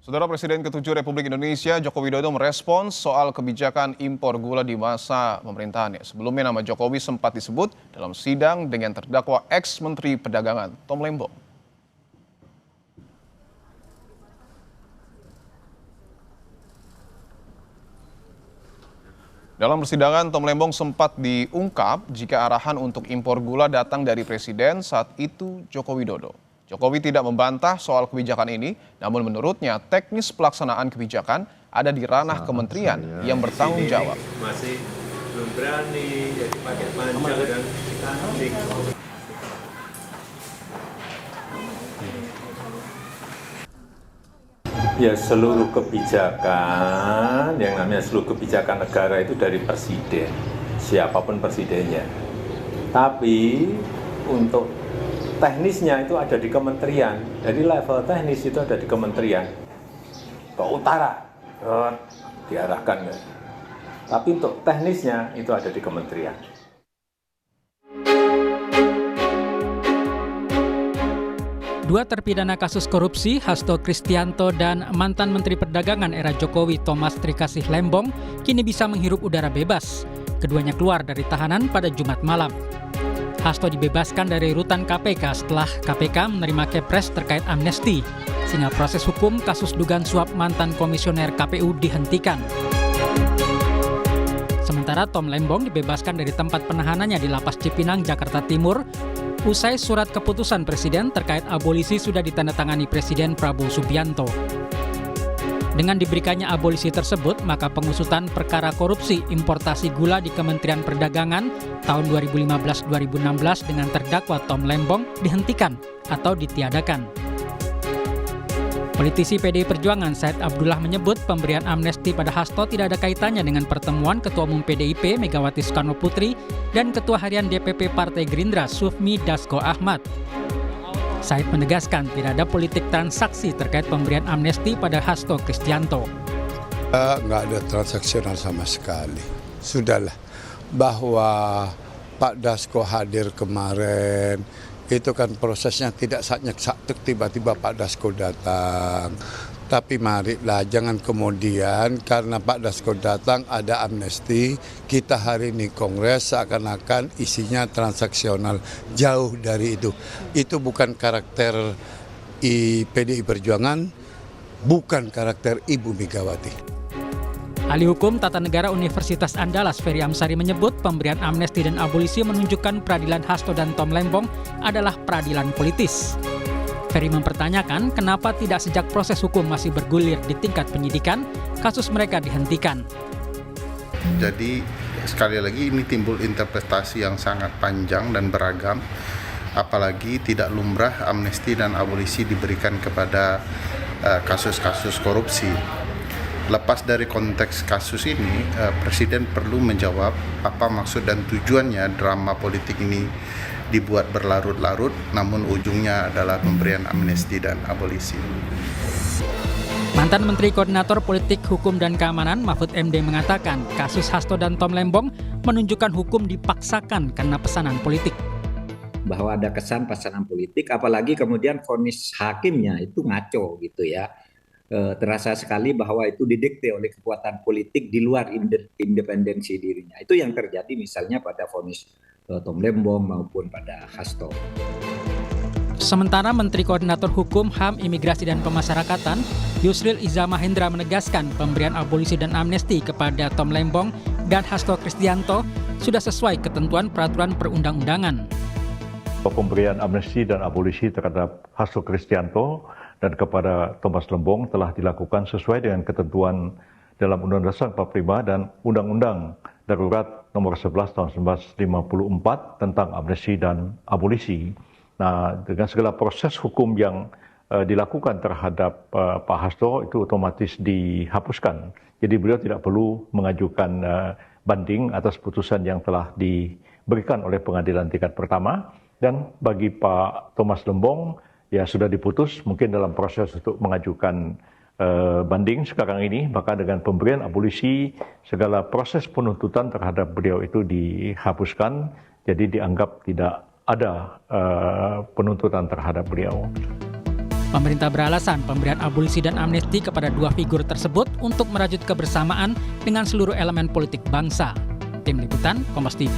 Saudara Presiden ke-7 Republik Indonesia Joko Widodo merespons soal kebijakan impor gula di masa pemerintahannya. Sebelumnya nama Jokowi sempat disebut dalam sidang dengan terdakwa ex-Menteri Perdagangan Tom Lembong. Dalam persidangan, Tom Lembong sempat diungkap jika arahan untuk impor gula datang dari Presiden saat itu Joko Widodo. Jokowi tidak membantah soal kebijakan ini, namun menurutnya teknis pelaksanaan kebijakan ada di ranah kementerian yang bertanggung jawab. Masih belum berani, jadi pakai panjang dan cantik. Ya, seluruh kebijakan, yang namanya seluruh kebijakan negara itu dari presiden, siapapun presidennya. Tapi untuk teknisnya itu ada di kementerian, jadi level teknis itu ada di kementerian. Ke utara, diarahkan. Tapi untuk teknisnya itu ada di kementerian. Dua terpidana kasus korupsi, Hasto Kristianto dan mantan Menteri Perdagangan era Jokowi Thomas Trikasih Lembong, kini bisa menghirup udara bebas. Keduanya keluar dari tahanan pada Jumat malam. Hasto dibebaskan dari rutan KPK setelah KPK menerima kepres terkait amnesti, sehingga proses hukum kasus dugaan suap mantan komisioner KPU dihentikan. Sementara Tom Lembong dibebaskan dari tempat penahanannya di Lapas Cipinang, Jakarta Timur, usai surat keputusan Presiden terkait abolisi sudah ditandatangani Presiden Prabowo Subianto. Dengan diberikannya abolisi tersebut, maka pengusutan perkara korupsi importasi gula di Kementerian Perdagangan tahun 2015-2016 dengan terdakwa Tom Lembong dihentikan atau ditiadakan. Politisi PDI Perjuangan Said Abdullah menyebut pemberian amnesti pada Hasto tidak ada kaitannya dengan pertemuan Ketua Umum PDIP Megawati Soekarno Putri dan Ketua Harian DPP Partai Gerindra Sufmi Dasko Ahmad. Said menegaskan tidak ada politik transaksi terkait pemberian amnesti pada Hasto Kristianto. Nggak ada transaksional sama sekali. Sudahlah, bahwa Pak Dasko hadir kemarin, itu kan prosesnya tidak sakit tiba-tiba Pak Dasko datang. Tapi marilah jangan kemudian karena Pak Dasko datang ada amnesti, kita hari ini kongres seakan-akan isinya transaksional. Jauh dari itu. Itu bukan karakter PDI Perjuangan, bukan karakter Ibu Megawati. Ahli Hukum Tata Negara Universitas Andalas Ferry Amsari menyebut pemberian amnesti dan abolisi menunjukkan peradilan Hasto dan Tom Lembong adalah peradilan politis. Ferry mempertanyakan kenapa tidak sejak proses hukum masih bergulir di tingkat penyidikan, kasus mereka dihentikan. Jadi sekali lagi ini timbul interpretasi yang sangat panjang dan beragam, apalagi tidak lumrah amnesti dan abolisi diberikan kepada kasus-kasus korupsi. Lepas dari konteks kasus ini, Presiden perlu menjawab apa maksud dan tujuannya drama politik ini dibuat berlarut-larut, namun ujungnya adalah pemberian amnesti dan abolisi. Mantan Menteri Koordinator Politik, Hukum, dan Keamanan Mahfud MD mengatakan kasus Hasto dan Tom Lembong menunjukkan hukum dipaksakan karena pesanan politik. Bahwa ada kesan pesanan politik, apalagi kemudian vonis hakimnya itu ngaco gitu ya. Terasa sekali bahwa itu didikte oleh kekuatan politik di luar independensi dirinya. Itu yang terjadi misalnya pada vonis Tom Lembong maupun pada Hasto. Sementara Menteri Koordinator Hukum, HAM, Imigrasi, dan Pemasyarakatan, Yusril Iza Mahendra menegaskan pemberian abolisi dan amnesti kepada Tom Lembong dan Hasto Kristianto sudah sesuai ketentuan peraturan perundang-undangan. Pemberian amnesti dan abolisi terhadap Hasto Kristianto dan kepada Thomas Lembong telah dilakukan sesuai dengan ketentuan dalam Undang-Undang Dasar 45 dan Undang-Undang Darurat Nomor 11 Tahun 1954 tentang amnesti dan abolisi. Nah, dengan segala proses hukum yang dilakukan terhadap Pak Hasto itu otomatis dihapuskan. Jadi beliau tidak perlu mengajukan banding atas putusan yang telah diberikan oleh pengadilan tingkat pertama. Dan bagi Pak Thomas Lembong, ya sudah diputus mungkin dalam proses untuk mengajukan banding sekarang ini, maka dengan pemberian abolisi segala proses penuntutan terhadap beliau itu dihapuskan, jadi dianggap tidak ada penuntutan terhadap beliau. Pemerintah beralasan pemberian abolisi dan amnesti kepada dua figur tersebut untuk merajut kebersamaan dengan seluruh elemen politik bangsa. Tim Liputan, Kompas TV.